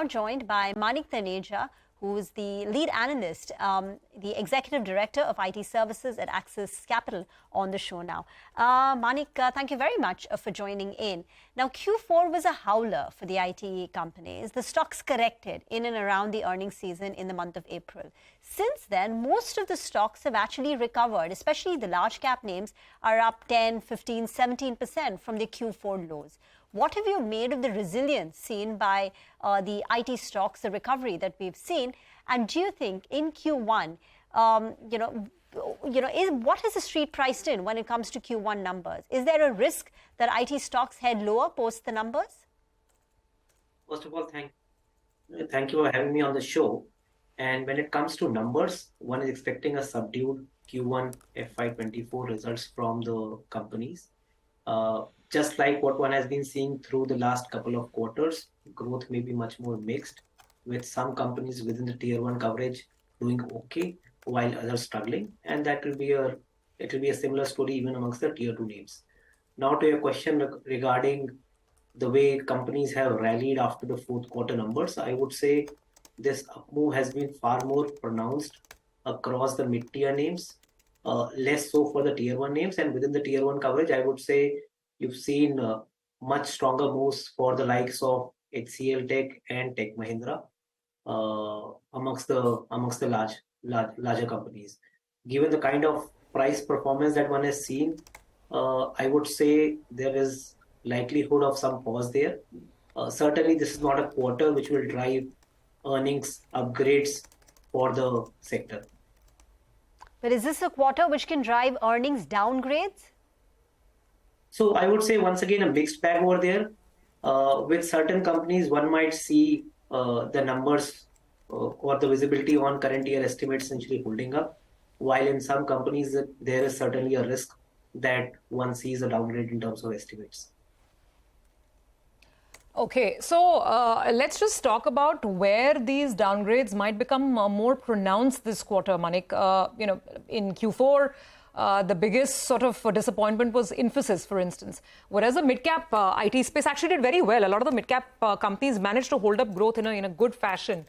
Joined by Manik Taneja, who is the lead analyst, the executive director of IT services at Axis Capital, on the show now. Manik, thank you very much for joining in. Now, Q4 was a howler for the IT companies. The stocks corrected in and around the earnings season in the month of April. Since then, most of the stocks have actually recovered, especially the large cap names are up 10, 15, 17% from the Q4 lows. What have you made of the resilience seen by the IT stocks, the recovery that we've seen? And do you think in Q1, what is the street priced in when it comes to Q1 numbers? Is there a risk that IT stocks head lower post the numbers? First of all, thank you for having me on the show. And when it comes to numbers, one is expecting a subdued Q1 FY24 results from the companies. Just like what one has been seeing through the last couple of quarters, growth may be much more mixed, with some companies within the tier 1 coverage doing okay, while others struggling. And that will be a similar story even amongst the tier 2 names. Now to your question regarding the way companies have rallied after the fourth quarter numbers, I would say this move has been far more pronounced across the mid-tier names, less so for the tier 1 names. And within the tier 1 coverage, I would say you've seen much stronger moves for the likes of HCL Tech and Tech Mahindra amongst the larger companies. Given the kind of price performance that one has seen, I would say there is likelihood of some pause there. Certainly, this is not a quarter which will drive earnings upgrades for the sector. But is this a quarter which can drive earnings downgrades? So I would say once again a mixed bag over there. With certain companies, one might see the numbers or the visibility on current year estimates essentially holding up, while in some companies there is certainly a risk that one sees a downgrade in terms of estimates. Okay, so let's just talk about where these downgrades might become more pronounced this quarter, Manik. In Q4, the biggest sort of disappointment was Infosys, for instance. Whereas the mid-cap IT space actually did very well. A lot of the mid-cap companies managed to hold up growth in a good fashion.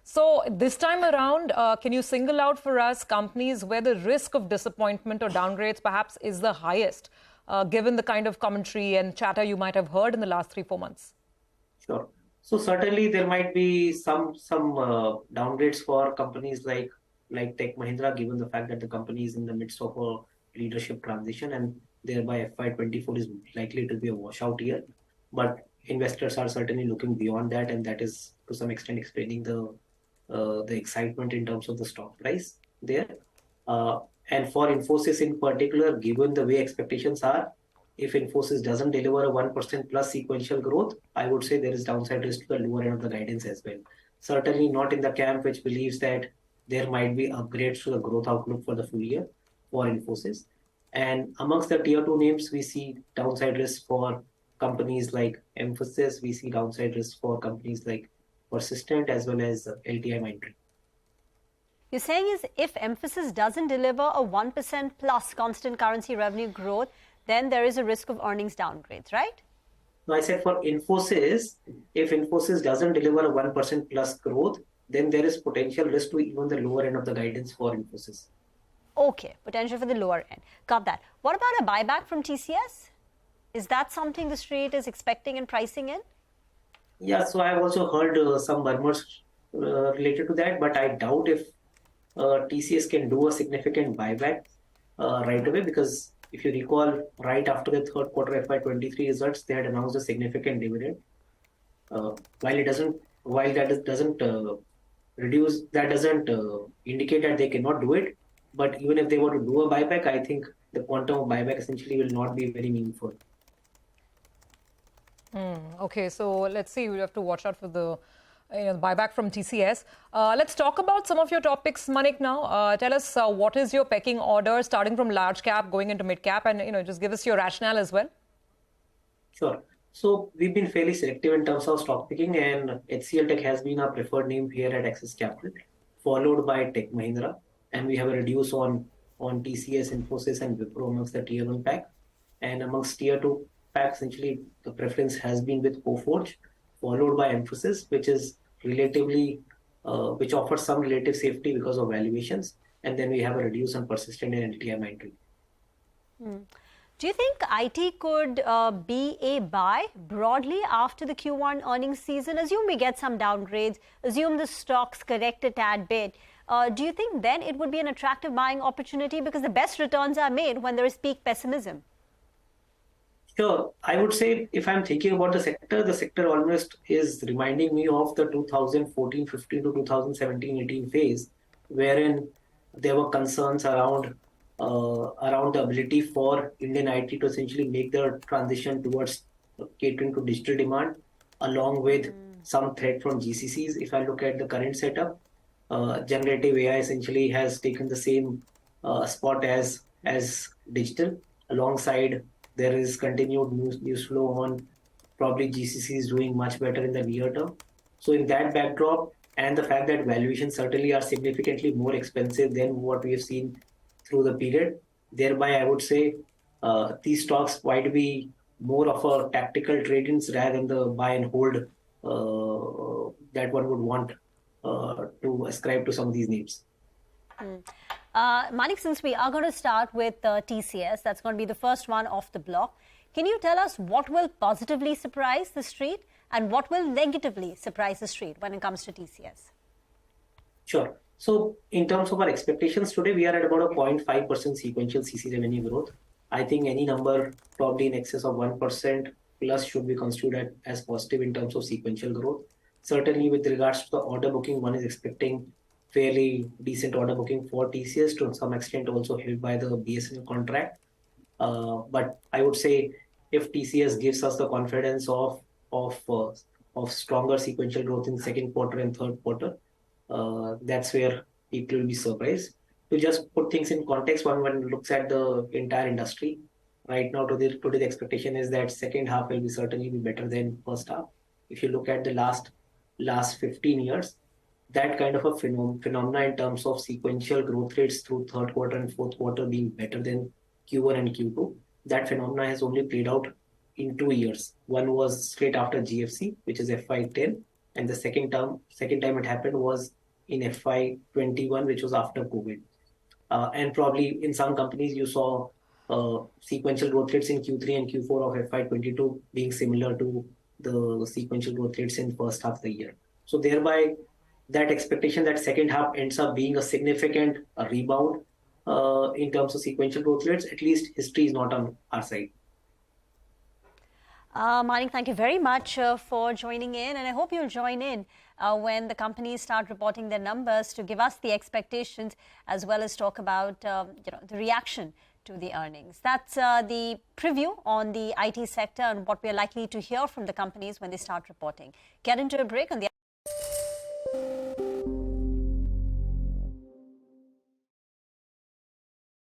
So this time around, can you single out for us companies where the risk of disappointment or downgrades perhaps is the highest, given the kind of commentary and chatter you might have heard in the last 3-4 months? Sure. So certainly there might be some downgrades for companies like Tech Mahindra, given the fact that the company is in the midst of a leadership transition, and thereby FY24 is likely to be a washout year. But investors are certainly looking beyond that, and that is to some extent explaining the excitement in terms of the stock price there. And for Infosys in particular, given the way expectations are, if Infosys doesn't deliver a 1% plus sequential growth, I would say there is downside risk to the lower end of the guidance as well. Certainly not in the camp which believes that there might be upgrades to the growth outlook for the full year for Infosys. And amongst the tier 2 names, we see downside risk for companies like Emphasis. We see downside risk for companies like Persistent as well as LTI Mindtree. You're saying is if Emphasis doesn't deliver a 1% plus constant currency revenue growth, then there is a risk of earnings downgrades, right? No, I said for Infosys, if Infosys doesn't deliver a 1% plus growth, then there is potential risk to even the lower end of the guidance for Infosys. Okay, potential for the lower end. Got that. What about a buyback from TCS? Is that something the street is expecting and pricing in? Yeah, so I've also heard some murmurs related to that, but I doubt if TCS can do a significant buyback right away, because if you recall, right after the third quarter FY23 results, they had announced a significant dividend. While that doesn't indicate that they cannot do it. But even if they were to do a buyback, I think the quantum of buyback essentially will not be very meaningful. Okay, so let's see. We have to watch out for the buyback from TCS. Let's talk about some of your topics, Manik, now. Tell us what is your pecking order, starting from large cap, going into mid cap, and just give us your rationale as well. Sure. So we've been fairly selective in terms of stock picking, and HCL Tech has been our preferred name here at Axis Capital, followed by Tech Mahindra, and we have a reduce on TCS, Infosys, and Wipro amongst the tier 1 pack. And amongst tier 2 pack, essentially the preference has been with Coforge, followed by Emphasis, which is relatively, which offers some relative safety because of valuations, and then we have a reduced and persistent in LTI-9 Do you think IT could be a buy broadly after the Q1 earnings season? Assume we get some downgrades, assume the stocks correct a tad bit. Do you think then it would be an attractive buying opportunity because the best returns are made when there is peak pessimism? Sure. I would say if I'm thinking about the sector almost is reminding me of the 2014-15 to 2017-18 phase, wherein there were concerns around the ability for Indian IT to essentially make the transition towards catering to digital demand, along with some threat from GCCs. If I look at the current setup, generative AI essentially has taken the same spot as digital. Alongside, there is continued news flow on probably GCCs doing much better in the near term. So in that backdrop, and the fact that valuations certainly are significantly more expensive than what we have seen through the period, thereby I would say these stocks might be more of a tactical trade-ins rather than the buy and hold that one would want to ascribe to some of these names. Manik, since we are going to start with TCS, that's going to be the first one off the block. Can you tell us what will positively surprise the street and what will negatively surprise the street when it comes to TCS? Sure. So in terms of our expectations today, we are at about a 0.5% sequential CC revenue growth. I think any number probably in excess of 1% plus should be considered as positive in terms of sequential growth. Certainly with regards to the order booking, one is expecting fairly decent order booking for TCS, to some extent also helped by the BSNL contract. But I would say if TCS gives us the confidence of stronger sequential growth in second quarter and third quarter, that's where people will be surprised. To just put things in context, one looks at the entire industry right now. Today the expectation is that second half will certainly be better than first half. If you look at the last 15 years, that kind of a phenomena in terms of sequential growth rates through third quarter and fourth quarter being better than Q1 and Q2, that phenomena has only played out in 2 years. One was straight after GFC, which is FY10, and the second time it happened was in FY21, which was after COVID. And probably in some companies you saw sequential growth rates in Q3 and Q4 of FY22 being similar to the sequential growth rates in first half of the year. So thereby, that expectation that second half ends up being a significant rebound in terms of sequential growth rates, at least history is not on our side. Manik, thank you very much for joining in, and I hope you'll join in when the companies start reporting their numbers to give us the expectations as well as talk about the reaction to the earnings. That's the preview on the IT sector and what we're likely to hear from the companies when they start reporting. Get into a break on the